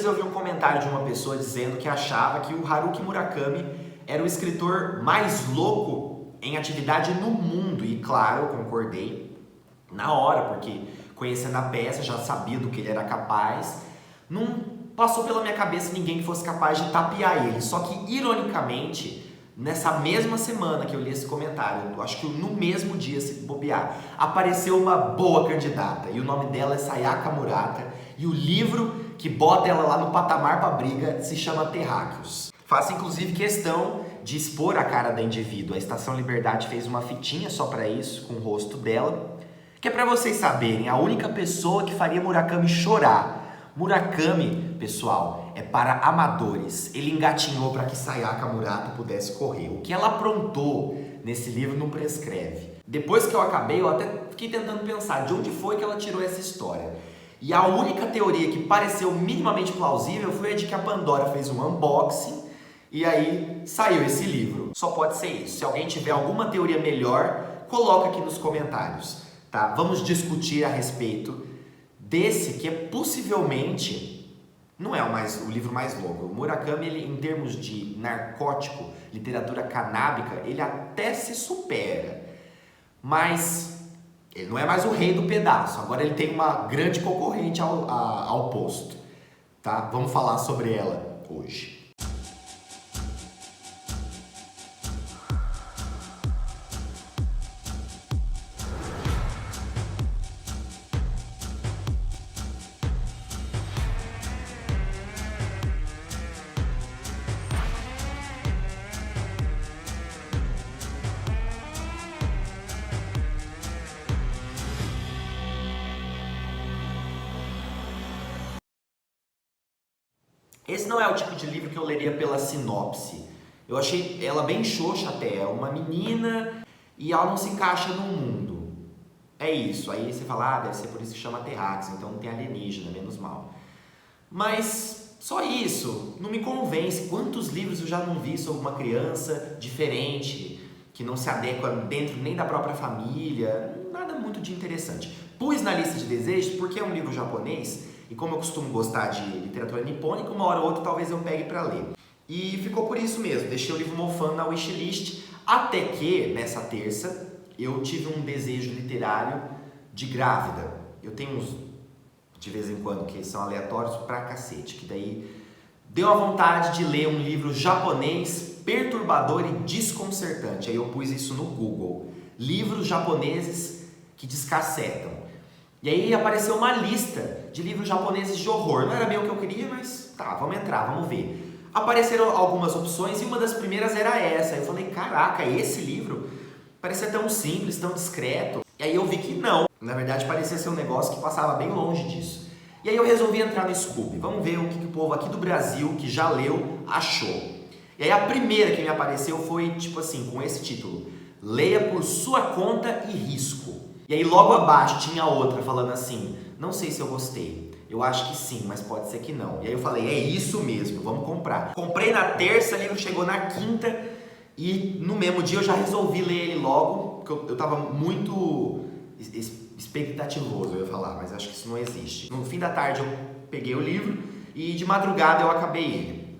dias eu vi um comentário de uma pessoa dizendo que achava que o Haruki Murakami era o escritor mais louco em atividade no mundo. E claro, eu concordei na hora, porque conhecendo a peça, já sabia do que ele era capaz. Não passou pela minha cabeça ninguém que fosse capaz de tapear ele. Só que, ironicamente, nessa mesma semana que eu li esse comentário, eu acho que no mesmo dia, se bobear, apareceu uma boa candidata. E o nome dela é Sayaka Murata. E o livro que bota ela lá no patamar pra briga se chama Terráqueos. Faço inclusive questão de expor a cara da indivídua. A Estação Liberdade fez uma fitinha só pra isso, com o rosto dela. Que é pra vocês saberem, a única pessoa que faria Murakami chorar. Murakami, pessoal, é para amadores. Ele engatinhou para que Sayaka Murata pudesse correr. O que ela aprontou nesse livro não prescreve. Depois que eu acabei, eu até fiquei tentando pensar de onde foi que ela tirou essa história. E a única teoria que pareceu minimamente plausível foi a de que a Pandora fez um unboxing e aí saiu esse livro. Só pode ser isso. Se alguém tiver alguma teoria melhor, coloca aqui nos comentários, tá? Vamos discutir a respeito desse que é possivelmente, não é o livro mais longo. O Murakami, ele, em termos de narcótico, literatura canábica, ele até se supera. Mas ele não é mais o rei do pedaço. Agora ele tem uma grande concorrente ao posto. Tá? Vamos falar sobre ela hoje. Esse não é o tipo de livro que eu leria pela sinopse. Eu achei ela bem xoxa até. É uma menina e ela não se encaixa no mundo. É isso. Aí você fala, deve ser por isso que chama Terráqueos, então não tem alienígena, menos mal. Mas só isso. Não me convence. Quantos livros eu já não vi sobre uma criança diferente, que não se adequa dentro nem da própria família. Nada muito de interessante. Pus na lista de desejos porque é um livro japonês. E como eu costumo gostar de literatura nipônica, uma hora ou outra talvez eu pegue para ler. E ficou por isso mesmo, deixei o livro mofando na wishlist, até que, nessa terça, eu tive um desejo literário de grávida. Eu tenho uns, de vez em quando, que são aleatórios pra cacete, que daí deu a vontade de ler um livro japonês perturbador e desconcertante. Aí eu pus isso no Google, livros japoneses que descacetam. E aí apareceu uma lista de livros japoneses de horror. Não era bem o que eu queria, mas tá, vamos entrar, vamos ver. Apareceram algumas opções e uma das primeiras era essa. Eu falei, caraca, esse livro parecia tão simples, tão discreto. E aí eu vi que não. Na verdade parecia ser um negócio que passava bem longe disso. E aí eu resolvi entrar no Scooby. Vamos ver o que o povo aqui do Brasil, que já leu, achou. E aí a primeira que me apareceu foi tipo assim, com esse título: Leia por sua conta e risco. E aí logo abaixo tinha outra falando assim, não sei se eu gostei, eu acho que sim, mas pode ser que não. E aí eu falei, é isso mesmo, vamos comprar. Comprei na terça, o livro chegou na quinta e no mesmo dia eu já resolvi ler ele logo, porque eu tava muito expectativoso, eu ia falar, mas acho que isso não existe. No fim da tarde eu peguei o livro e de madrugada eu acabei ele,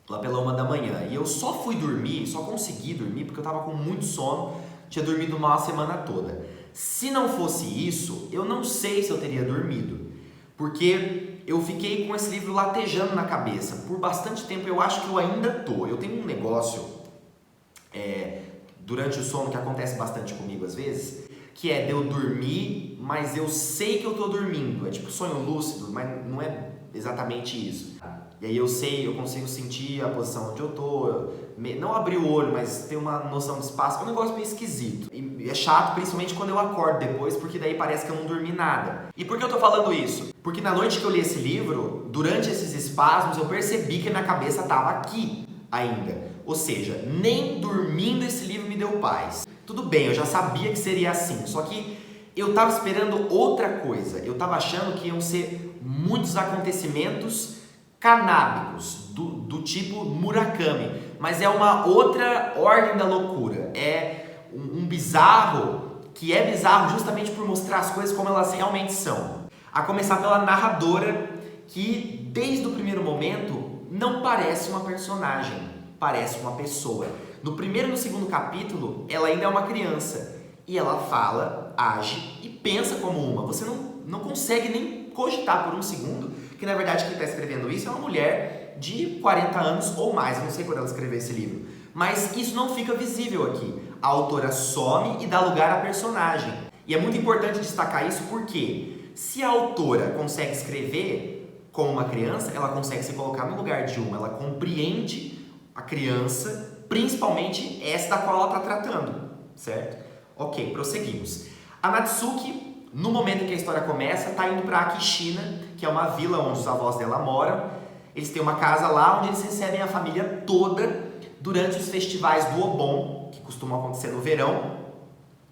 lá pela 1h. E eu só fui dormir, só consegui dormir porque eu tava com muito sono, tinha dormido mal a semana toda. Se não fosse isso, eu não sei se eu teria dormido, porque eu fiquei com esse livro latejando na cabeça por bastante tempo. Eu acho que eu ainda tô. Eu tenho um negócio durante o sono que acontece bastante comigo às vezes, que é de eu dormir, mas eu sei que eu tô dormindo. É tipo sonho lúcido, mas não é exatamente isso. E aí eu consigo sentir a posição onde eu tô, não abrir o olho, mas ter uma noção de espaço. É um negócio meio esquisito. E é chato, principalmente quando eu acordo depois, porque daí parece que eu não dormi nada. E por que eu tô falando isso? Porque na noite que eu li esse livro, durante esses espasmos, eu percebi que a minha cabeça tava aqui ainda. Ou seja, nem dormindo esse livro me deu paz. Tudo bem, eu já sabia que seria assim, só que eu tava esperando outra coisa. Eu tava achando que iam ser muitos acontecimentos canábicos, do tipo Murakami, mas é uma outra ordem da loucura. É um bizarro que é bizarro justamente por mostrar as coisas como elas realmente são. A começar pela narradora, que desde o primeiro momento não parece uma personagem, parece uma pessoa. No primeiro e no segundo capítulo, ela ainda é uma criança. E ela fala, age e pensa como uma. Você não consegue nem cogitar por um segundo que, na verdade, quem está escrevendo isso é uma mulher de 40 anos ou mais. Eu não sei quando ela escreveu esse livro. Mas isso não fica visível aqui. A autora some e dá lugar à personagem. E é muito importante destacar isso porque se a autora consegue escrever como uma criança, ela consegue se colocar no lugar de uma. Ela compreende a criança, principalmente essa da qual ela está tratando, certo? Ok, prosseguimos. A Natsuki, no momento em que a história começa, está indo para Akishina, que é uma vila onde os avós dela moram. Eles têm uma casa lá onde eles recebem a família toda durante os festivais do Obon, que costumam acontecer no verão.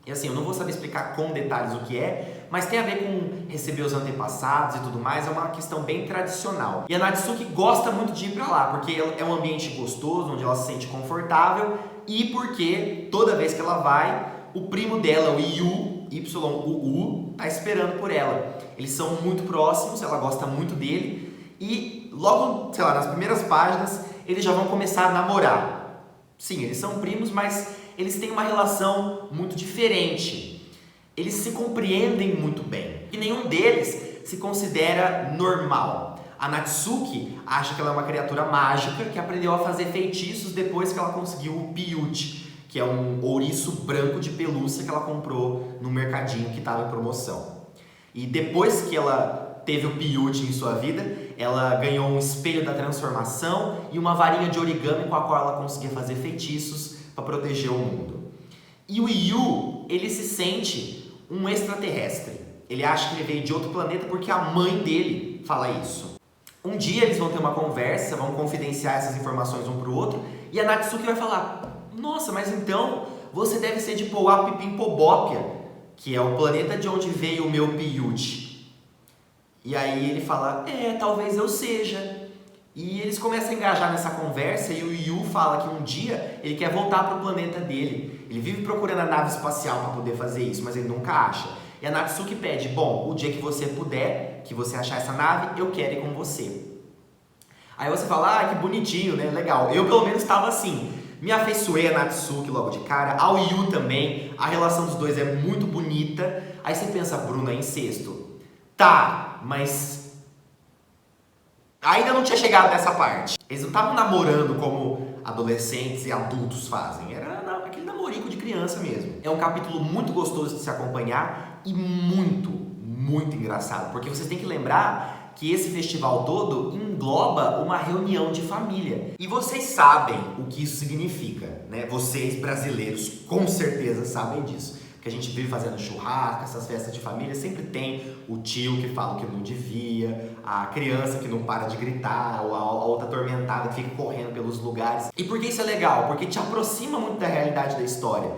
E assim, eu não vou saber explicar com detalhes o que é, mas tem a ver com receber os antepassados e tudo mais, é uma questão bem tradicional. E a Natsuki gosta muito de ir para lá, porque é um ambiente gostoso, onde ela se sente confortável, e porque toda vez que ela vai, o primo dela, o YUU, tá esperando por ela. Eles são muito próximos, ela gosta muito dele, e logo, sei lá, nas primeiras páginas, eles já vão começar a namorar. Sim, eles são primos, mas eles têm uma relação muito diferente. Eles se compreendem muito bem. E nenhum deles se considera normal. A Natsuki acha que ela é uma criatura mágica que aprendeu a fazer feitiços depois que ela conseguiu o Piyuchi, que é um ouriço branco de pelúcia que ela comprou no mercadinho que estava em promoção. E depois que ela teve o Piyuchi em sua vida, ela ganhou um espelho da transformação e uma varinha de origami com a qual ela conseguia fazer feitiços para proteger o mundo. E o Yu, ele se sente um extraterrestre. Ele acha que ele veio de outro planeta porque a mãe dele fala isso. Um dia eles vão ter uma conversa, vão confidenciar essas informações um para o outro, e a Natsuki vai falar: nossa, mas então você deve ser de Poapipimpobópia, que é o planeta de onde veio o meu Piyuchi. E aí ele fala: talvez eu seja. E eles começam a engajar nessa conversa e o Yu fala que um dia ele quer voltar para o planeta dele. Ele vive procurando a nave espacial para poder fazer isso, mas ele nunca acha. E a Natsuki pede: bom, o dia que você puder, que você achar essa nave, eu quero ir com você. Aí você fala: que bonitinho, né? Legal. Eu pelo menos estava assim. Me afeiçoei a Natsuki logo de cara, ao Yu também. A relação dos dois é muito bonita. Aí você pensa: Bruno, é incesto. Tá, mas ainda não tinha chegado nessa parte. Eles não estavam namorando como adolescentes e adultos fazem. Era aquele namorico de criança mesmo. É um capítulo muito gostoso de se acompanhar e muito, muito engraçado. Porque vocês têm que lembrar que esse festival todo engloba uma reunião de família. E vocês sabem o que isso significa, né? Vocês, brasileiros, com certeza sabem disso. Que a gente vive fazendo churrasco, essas festas de família, sempre tem o tio que fala que não devia, a criança que não para de gritar, ou a outra atormentada que fica correndo pelos lugares. E por que isso é legal? Porque te aproxima muito da realidade da história.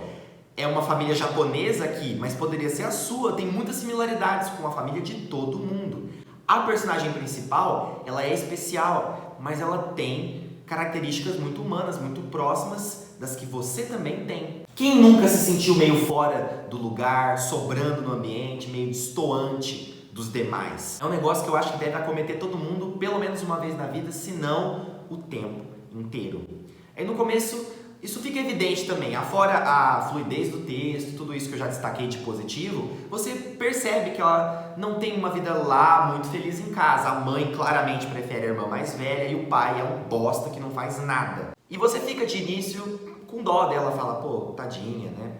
É uma família japonesa aqui, mas poderia ser a sua, tem muitas similaridades com a família de todo mundo. A personagem principal, ela é especial, mas ela tem características muito humanas, muito próximas das que você também tem. Quem nunca se sentiu meio fora do lugar, sobrando no ambiente, meio destoante dos demais? É um negócio que eu acho que deve acometer todo mundo pelo menos uma vez na vida, se não o tempo inteiro. Aí no começo isso fica evidente também, afora a fluidez do texto, tudo isso que eu já destaquei de positivo, você percebe que ela não tem uma vida lá muito feliz em casa. A mãe claramente prefere a irmã mais velha e o pai é um bosta que não faz nada. E você fica de início com dó dela, fala: pô, tadinha, né?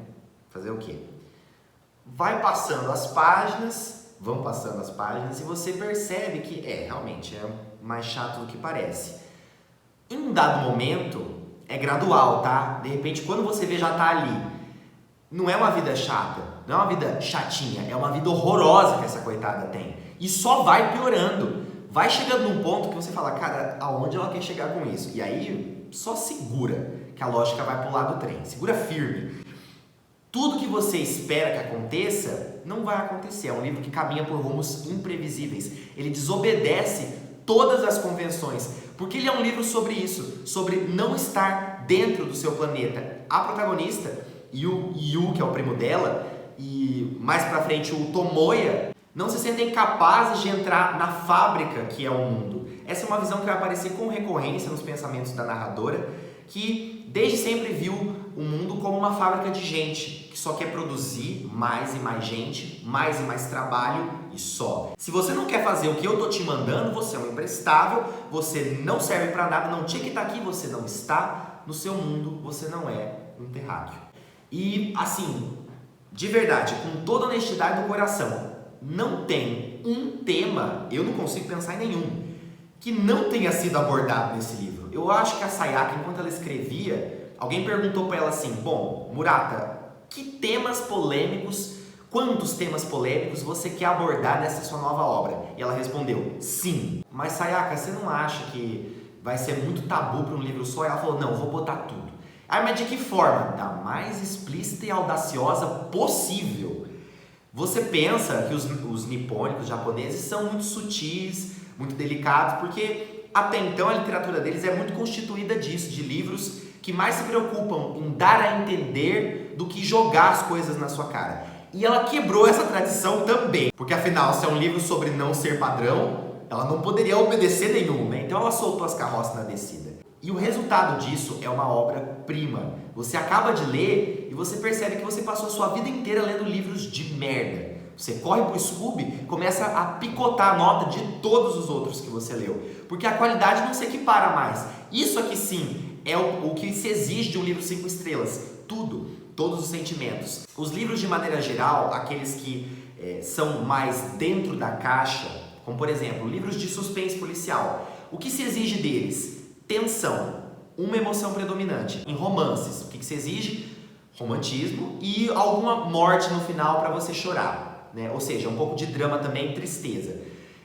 Fazer o quê? Vai passando as páginas, vão passando as páginas e você percebe que realmente é mais chato do que parece. Em um dado momento, é gradual, tá? De repente, quando você vê, já tá ali. Não é uma vida chata, não é uma vida chatinha, é uma vida horrorosa que essa coitada tem. E só vai piorando. Vai chegando num ponto que você fala: cara, aonde ela quer chegar com isso? E aí, só segura, que a lógica vai pro lado do trem. Segura firme. Tudo que você espera que aconteça, não vai acontecer. É um livro que caminha por rumos imprevisíveis. Ele desobedece todas as convenções, porque ele é um livro sobre isso, sobre não estar dentro do seu planeta. A protagonista e o Yu, que é o primo dela, e mais pra frente o Tomoya, não se sentem capazes de entrar na fábrica que é o mundo. Essa é uma visão que vai aparecer com recorrência nos pensamentos da narradora, que desde sempre viu o mundo como uma fábrica de gente, que só quer produzir mais e mais gente, mais e mais trabalho e só. Se você não quer fazer o que eu tô te mandando, você é um imprestável, você não serve para nada, não tinha que estar aqui, você não está no seu mundo, você não é um terráqueo. E assim, de verdade, com toda a honestidade do coração, não tem um tema, eu não consigo pensar em nenhum, que não tenha sido abordado nesse livro. Eu acho que a Sayaka, enquanto ela escrevia, alguém perguntou para ela assim: bom, Murata, que temas polêmicos, quantos temas polêmicos você quer abordar nessa sua nova obra? E ela respondeu: sim. Mas Sayaka, você não acha que vai ser muito tabu para um livro só? E ela falou: não, vou botar tudo. Ah, mas de que forma? Da mais explícita e audaciosa possível. Você pensa que os nipônicos japoneses são muito sutis, muito delicados, porque até então a literatura deles é muito constituída disso, de livros que mais se preocupam em dar a entender do que jogar as coisas na sua cara. E ela quebrou essa tradição também, porque afinal, se é um livro sobre não ser padrão, ela não poderia obedecer nenhum, né? Então ela soltou as carroças na descida. E o resultado disso é uma obra-prima. Você acaba de ler e você percebe que você passou a sua vida inteira lendo livros de merda. Você corre pro Scooby e começa a picotar a nota de todos os outros que você leu. Porque a qualidade não se equipara mais. Isso aqui sim é o que se exige de um livro 5 estrelas. Tudo, todos os sentimentos. Os livros de maneira geral, aqueles que são mais dentro da caixa, como por exemplo, livros de suspense policial. O que se exige deles? Tensão, uma emoção predominante. Em romances, o que se exige? Romantismo e alguma morte no final para você chorar, né? Ou seja, um pouco de drama também, tristeza.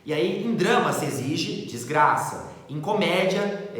E aí, em drama se exige desgraça. Em comédia,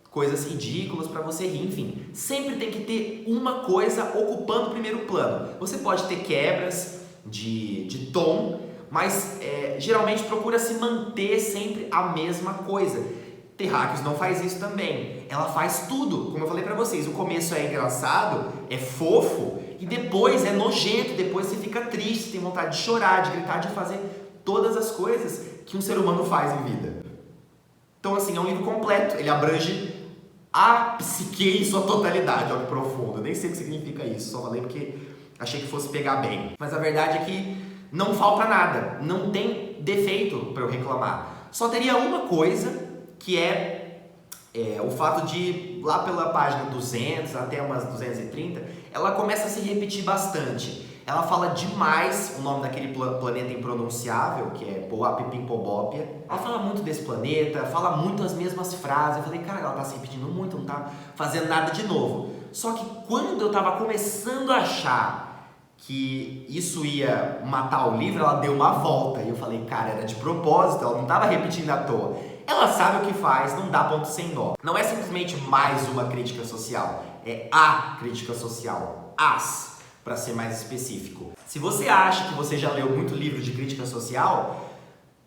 coisas ridículas para você rir. Enfim, sempre tem que ter uma coisa ocupando o primeiro plano. Você pode ter quebras de tom, mas geralmente procura se manter sempre a mesma coisa. Terráqueos não faz isso também. Ela faz tudo, como eu falei pra vocês. O começo é engraçado, é fofo, e depois é nojento, depois você fica triste, tem vontade de chorar, de gritar, de fazer todas as coisas que um ser humano faz em vida. Então assim, é um livro completo, ele abrange a psique em sua totalidade. Olha que profundo, eu nem sei o que significa isso, só falei porque achei que fosse pegar bem. Mas a verdade é que não falta nada, não tem defeito para eu reclamar. Só teria uma coisa, que é o fato de, lá pela página 200 até umas 230, ela começa a se repetir bastante. Ela fala demais o nome daquele planeta impronunciável, que é Poapipimpobópia. Ela fala muito desse planeta, fala muito as mesmas frases. Eu falei, cara, ela tá se repetindo muito, não tá fazendo nada de novo. Só que quando eu tava começando a achar que isso ia matar o livro, ela deu uma volta. E eu falei, cara, era de propósito, ela não tava repetindo à toa. Ela sabe o que faz, não dá ponto sem nó. Não é simplesmente mais uma crítica social, é a crítica social, as, para ser mais específico. Se você acha que você já leu muito livro de crítica social,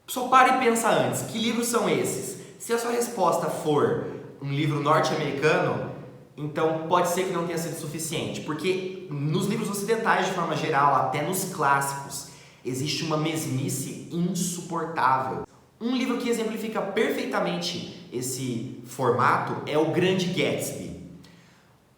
só para e pensa antes, que livros são esses? Se a sua resposta for um livro norte-americano, então pode ser que não tenha sido suficiente, porque nos livros ocidentais, de forma geral, até nos clássicos, existe uma mesmice insuportável. Um livro que exemplifica perfeitamente esse formato é O Grande Gatsby.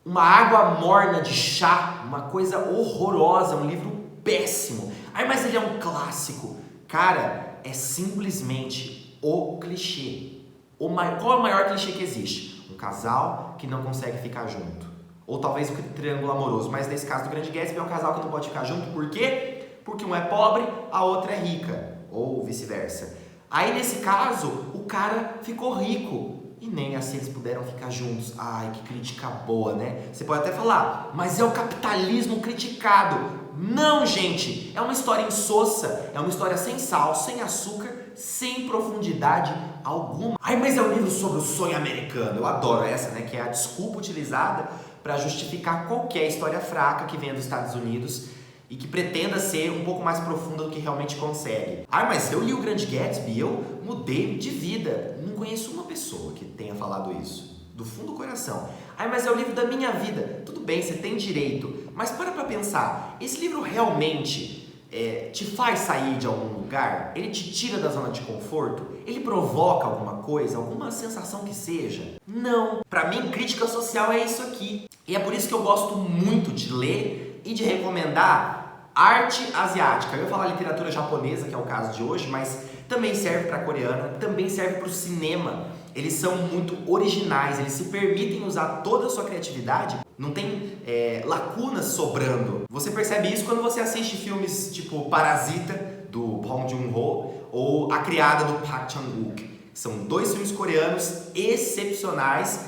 Uma água morna de chá, uma coisa horrorosa, um livro péssimo. Ai, mas ele é um clássico. Cara, é simplesmente o clichê. Qual é o maior clichê que existe? Um casal que não consegue ficar junto. Ou talvez o triângulo amoroso, mas nesse caso do Grande Gatsby é um casal que não pode ficar junto. Por quê? Porque um é pobre, a outra é rica. Ou vice-versa. Aí, nesse caso, o cara ficou rico e nem assim eles puderam ficar juntos. Ai, que crítica boa, né? Você pode até falar, mas é o capitalismo criticado. Não, gente! É uma história insossa, é uma história sem sal, sem açúcar, sem profundidade alguma. Ai, mas é um livro sobre o sonho americano. Eu adoro essa, né? Que é a desculpa utilizada para justificar qualquer história fraca que venha dos Estados Unidos e que pretenda ser um pouco mais profunda do que realmente consegue. Ah, mas eu li O Grande Gatsby e eu mudei de vida. Não conheço uma pessoa que tenha falado isso, do fundo do coração. Ah, mas é o livro da minha vida. Tudo bem, você tem direito, mas para pensar, esse livro realmente te faz sair de algum lugar? Ele te tira da zona de conforto? Ele provoca alguma coisa, alguma sensação que seja? Não. Pra mim, crítica social é isso aqui. E é por isso que eu gosto muito de ler e de recomendar arte asiática. Eu ia falar literatura japonesa, que é o caso de hoje, mas também serve para coreana, também serve para o cinema. Eles são muito originais, eles se permitem usar toda a sua criatividade, não tem lacunas sobrando. Você percebe isso quando você assiste filmes tipo Parasita, do Bong Joon-ho, ou A Criada, do Park Chan-wook. São 2 filmes coreanos excepcionais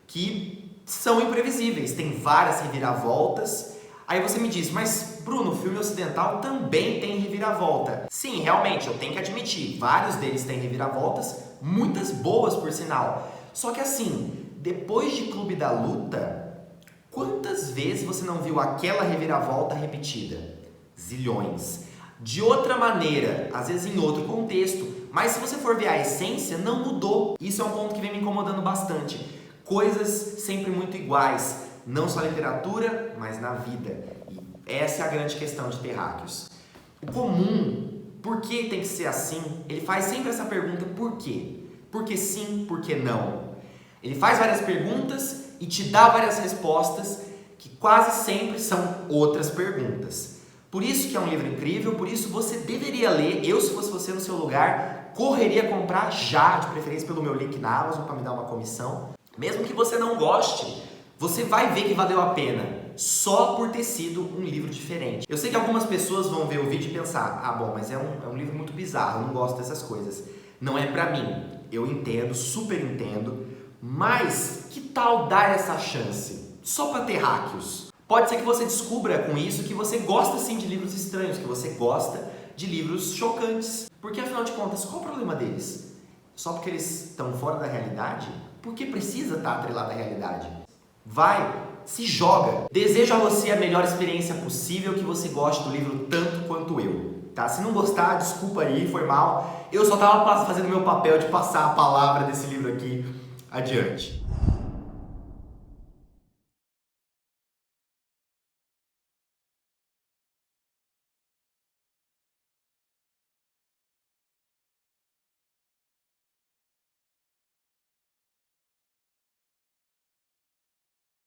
que são imprevisíveis, tem várias reviravoltas. Aí você me diz, mas Bruno, o filme ocidental também tem reviravolta. Sim, realmente, eu tenho que admitir, vários deles têm reviravoltas, muitas boas por sinal. Só que assim, depois de Clube da Luta, quantas vezes você não viu aquela reviravolta repetida? Zilhões. De outra maneira, às vezes em outro contexto, mas se você for ver a essência, não mudou. Isso é um ponto que vem me incomodando bastante. Coisas sempre muito iguais, não só na literatura, mas na vida. E essa é a grande questão de Terráqueos. O comum, por que tem que ser assim? Ele faz sempre essa pergunta, por quê? Por que sim, por que não? Ele faz várias perguntas e te dá várias respostas que quase sempre são outras perguntas. Por isso que é um livro incrível, por isso você deveria ler. Eu, se fosse você no seu lugar, correria comprar já, de preferência pelo meu link na Amazon para me dar uma comissão. Mesmo que você não goste, você vai ver que valeu a pena, só por ter sido um livro diferente. Eu sei que algumas pessoas vão ver o vídeo e pensar, ah bom, mas é um livro muito bizarro, eu não gosto dessas coisas. Não é pra mim, eu entendo, super entendo, mas que tal dar essa chance? Só pra Terráqueos. Pode ser que você descubra com isso que você gosta sim de livros estranhos, que você gosta de livros chocantes. Porque afinal de contas, qual o problema deles? Só porque eles estão fora da realidade? Por que precisa estar atrelado à realidade? Vai, se joga. Desejo a você a melhor experiência possível, que você goste do livro tanto quanto eu. Tá? Se não gostar, desculpa aí, foi mal. Eu só estava fazendo meu papel de passar a palavra desse livro aqui adiante.